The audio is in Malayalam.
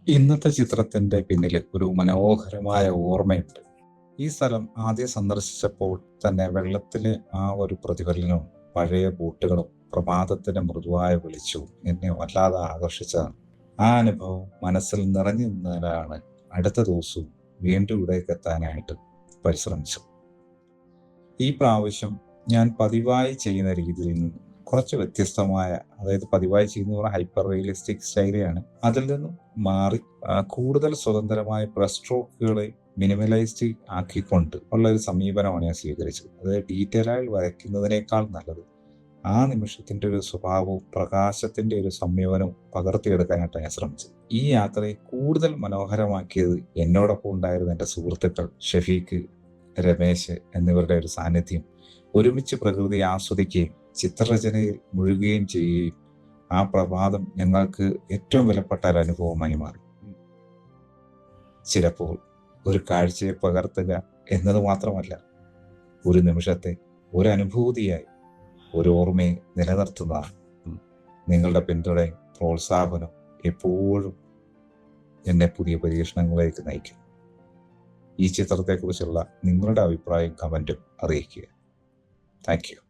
ഇന്നത്തെ ചിത്രത്തിന്റെ പിന്നിൽ ഒരു മനോഹരമായ ഓർമ്മയുണ്ട്. ഈ സ്ഥലം ആദ്യം സന്ദർശിച്ചപ്പോൾ തന്നെ വെള്ളത്തിലെ ആ ഒരു പ്രതിഫലനവും പഴയ ബൂട്ടുകളും പ്രഭാതത്തിന്റെ മൃദുവായ വെളിച്ചവും എന്നെ വല്ലാതെ ആകർഷിച്ചതാണ്. ആ അനുഭവം മനസ്സിൽ നിറഞ്ഞു നിന്നതിനാണ് അടുത്ത ദിവസവും വീണ്ടും ഇവിടേക്ക് എത്താനായിട്ട് പരിശ്രമിച്ചത്. ഈ പ്രാവശ്യം ഞാൻ പതിവായി ചെയ്യുന്ന രീതിയിൽ നിന്ന് കുറച്ച് വ്യത്യസ്തമായ, അതായത് പതിവായി ചെയ്യുന്ന ഹൈപ്പർ റിയലിസ്റ്റിക് സ്റ്റൈലാണ്, അതിൽ നിന്നും മാറി കൂടുതൽ സ്വതന്ത്രമായ ബ്രഷ് സ്ട്രോക്കുകളെ മിനിമലൈസ്ഡ് ആക്കിക്കൊണ്ട് ഉള്ള ഒരു സമീപനമാണ് ഞാൻ സ്വീകരിച്ചത്. അതായത് ഡീറ്റെയിൽ ആയി വരയ്ക്കുന്നതിനേക്കാൾ നല്ലത് ആ നിമിഷത്തിന്റെ ഒരു സ്വഭാവവും പ്രകാശത്തിന്റെ ഒരു സംയോജനവും പകർത്തിയെടുക്കാനായിട്ട് ഞാൻ ശ്രമിച്ചത്. ഈ യാത്രയെ കൂടുതൽ മനോഹരമാക്കിയത് എന്നോടൊപ്പം ഉണ്ടായിരുന്ന എൻ്റെ സുഹൃത്തുക്കൾ ഷഫീഖ്, രമേശ് എന്നിവരുടെ ഒരു സാന്നിധ്യം, ഒരുമിച്ച് പ്രകൃതി ആസ്വദിക്കുകയും ചിത്രരചനയിൽ മുഴുകുകയും ചെയ്യുകയും ആ പ്രഭാതം ഞങ്ങൾക്ക് ഏറ്റവും വിലപ്പെട്ട ഒരു അനുഭവമായി മാറി. ചിലപ്പോൾ ഒരു കാഴ്ചയെ പകർത്തുക എന്നത് മാത്രമല്ല, ഒരു നിമിഷത്തെ ഒരു അനുഭൂതിയായി, ഒരു ഓർമ്മയെ നിലനിർത്തുന്നതാണ്. നിങ്ങളുടെ പിന്തുണയും പ്രോത്സാഹനം എപ്പോഴും എന്നെ പുതിയ പരീക്ഷണങ്ങളിലേക്ക് നയിക്കും. ഈ ചിത്രത്തെക്കുറിച്ചുള്ള നിങ്ങളുടെ അഭിപ്രായം കമൻറ്റും അറിയിക്കുക. Thank you.